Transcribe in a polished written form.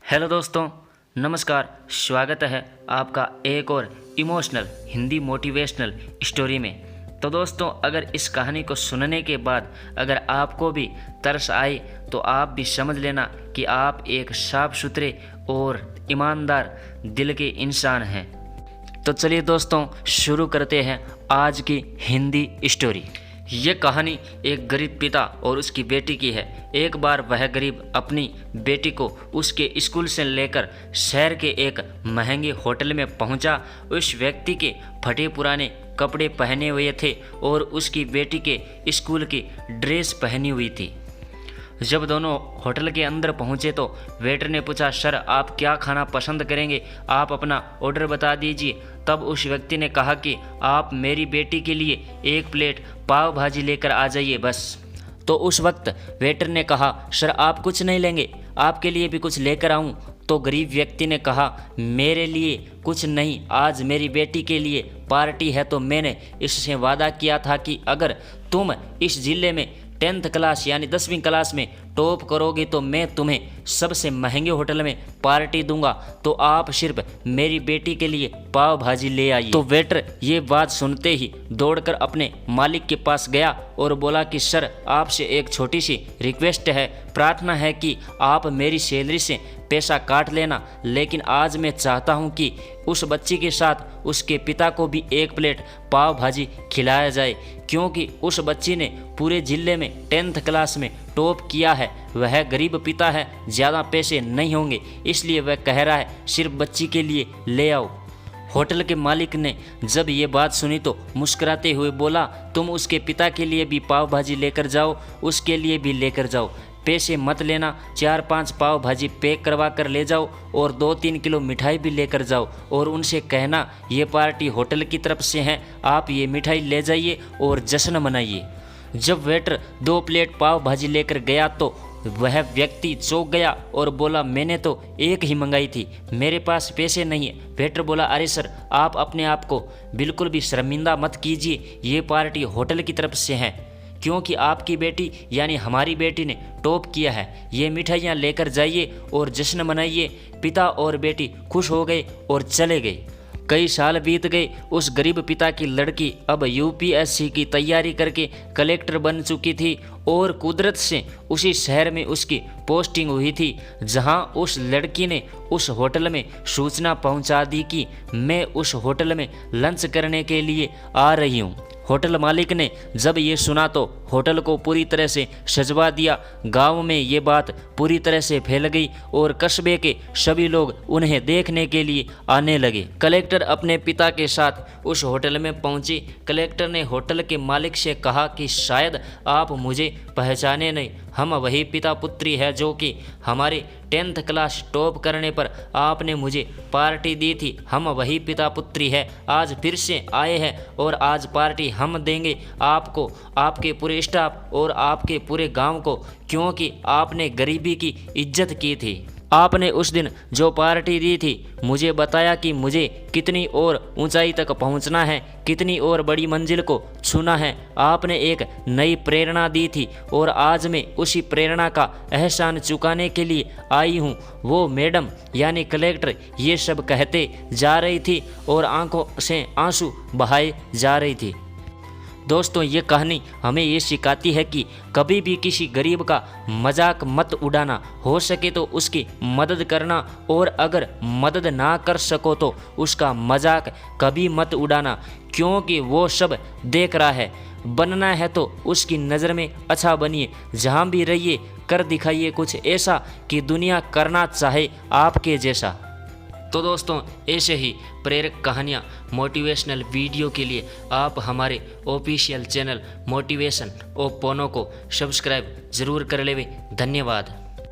Hello दोस्तों, नमस्कार। स्वागत है आपका एक और इमोशनल हिंदी मोटिवेशनल स्टोरी में। तो दोस्तों, अगर इस कहानी को सुनने के बाद अगर आपको भी तरस आए तो आप भी समझ लेना कि आप एक साफ सुथरे और ईमानदार दिल के इंसान हैं। तो चलिए दोस्तों, शुरू करते हैं आज की हिंदी स्टोरी। ये कहानी एक गरीब पिता और उसकी बेटी की है। एक बार वह गरीब अपनी बेटी को उसके स्कूल से लेकर शहर के एक महंगे होटल में पहुंचा। उस व्यक्ति के फटे पुराने कपड़े पहने हुए थे और उसकी बेटी के स्कूल की ड्रेस पहनी हुई थी। जब दोनों होटल के अंदर पहुंचे तो वेटर ने पूछा, सर आप क्या खाना पसंद करेंगे, आप अपना ऑर्डर बता दीजिए। तब उस व्यक्ति ने कहा कि आप मेरी बेटी के लिए एक प्लेट पाव भाजी लेकर आ जाइए बस। तो उस वक्त वेटर ने कहा, सर आप कुछ नहीं लेंगे, आपके लिए भी कुछ लेकर आऊं? तो गरीब व्यक्ति ने कहा, मेरे लिए कुछ नहीं, आज मेरी बेटी के लिए पार्टी है। तो मैंने इससे वादा किया था कि अगर तुम इस जिले में 10th क्लास यानी 10वीं क्लास में टॉप करोगे तो मैं तुम्हें सबसे महंगे होटल में पार्टी दूंगा। तो आप सिर्फ मेरी बेटी के लिए पाव भाजी ले आइए। तो वेटर ये बात सुनते ही दौड़कर अपने मालिक के पास गया और बोला कि सर आपसे एक छोटी सी रिक्वेस्ट है, प्रार्थना है कि आप मेरी सैलरी से पैसा काट लेना, लेकिन आज मैं चाहता हूं कि उस बच्ची के साथ उसके पिता को भी एक प्लेट पाव भाजी खिलाया जाए, क्योंकि उस बच्ची ने पूरे जिले में 10th क्लास में टॉप किया है। वह गरीब पिता है, ज़्यादा पैसे नहीं होंगे, इसलिए वह कह रहा है सिर्फ बच्ची के लिए ले आओ। होटल के मालिक ने जब ये बात सुनी तो मुस्कुराते हुए बोला, तुम उसके पिता के लिए भी पाव भाजी लेकर जाओ, उसके लिए भी लेकर जाओ, पैसे मत लेना, 4-5 पाव भाजी पैक करवा कर ले जाओ और 2-3 किलो मिठाई भी लेकर जाओ और उनसे कहना ये पार्टी होटल की तरफ से है, आप ये मिठाई ले जाइए और जश्न मनाइए। जब वेटर 2 प्लेट पाव भाजी लेकर गया तो वह व्यक्ति चौंक गया और बोला, मैंने तो एक ही मंगाई थी, मेरे पास पैसे नहीं है। वेटर बोला, अरे सर आप अपने आप को बिल्कुल भी शर्मिंदा मत कीजिए, ये पार्टी होटल की तरफ से है, क्योंकि आपकी बेटी यानी हमारी बेटी ने टॉप किया है। ये मिठाइयाँ लेकर जाइए और जश्न मनाइए। पिता और बेटी खुश हो गए और चले गए। कई साल बीत गए। उस गरीब पिता की लड़की अब यूपीएससी की तैयारी करके कलेक्टर बन चुकी थी और कुदरत से उसी शहर में उसकी पोस्टिंग हुई थी, जहां उस लड़की ने उस होटल में सूचना पहुंचा दी कि मैं उस होटल में लंच करने के लिए आ रही हूं। होटल मालिक ने जब ये सुना तो होटल को पूरी तरह से सजवा दिया। गांव में ये बात पूरी तरह से फैल गई और कस्बे के सभी लोग उन्हें देखने के लिए आने लगे। कलेक्टर अपने पिता के साथ उस होटल में पहुंची। कलेक्टर ने होटल के मालिक से कहा कि शायद आप मुझे पहचाने नहीं, हम वही पिता पुत्री है जो कि हमारे 10th क्लास टॉप करने पर आपने मुझे पार्टी दी थी। हम वही पिता पुत्री है, आज फिर से आए हैं और आज पार्टी हम देंगे आपको, आपके पूरे स्टाफ और आपके पूरे गांव को, क्योंकि आपने गरीबी की इज्जत की थी। आपने उस दिन जो पार्टी दी थी मुझे बताया कि मुझे कितनी और ऊंचाई तक पहुंचना है, कितनी और बड़ी मंजिल को छूना है। आपने एक नई प्रेरणा दी थी और आज मैं उसी प्रेरणा का एहसान चुकाने के लिए आई हूँ। वो मैडम यानी कलेक्टर ये सब कहते जा रही थी और आंखों से आंसू बहाए जा रही थी। दोस्तों, ये कहानी हमें ये सिखाती है कि कभी भी किसी गरीब का मजाक मत उड़ाना, हो सके तो उसकी मदद करना और अगर मदद ना कर सको तो उसका मजाक कभी मत उड़ाना, क्योंकि वो सब देख रहा है। बनना है तो उसकी नज़र में अच्छा बनिए, जहाँ भी रहिए कर दिखाइए कुछ ऐसा कि दुनिया करना चाहे आपके जैसा। तो दोस्तों, ऐसे ही प्रेरक कहानियाँ मोटिवेशनल वीडियो के लिए आप हमारे ऑफिशियल चैनल मोटिवेशन ऑफ पोनो को सब्सक्राइब ज़रूर कर लेवे। धन्यवाद।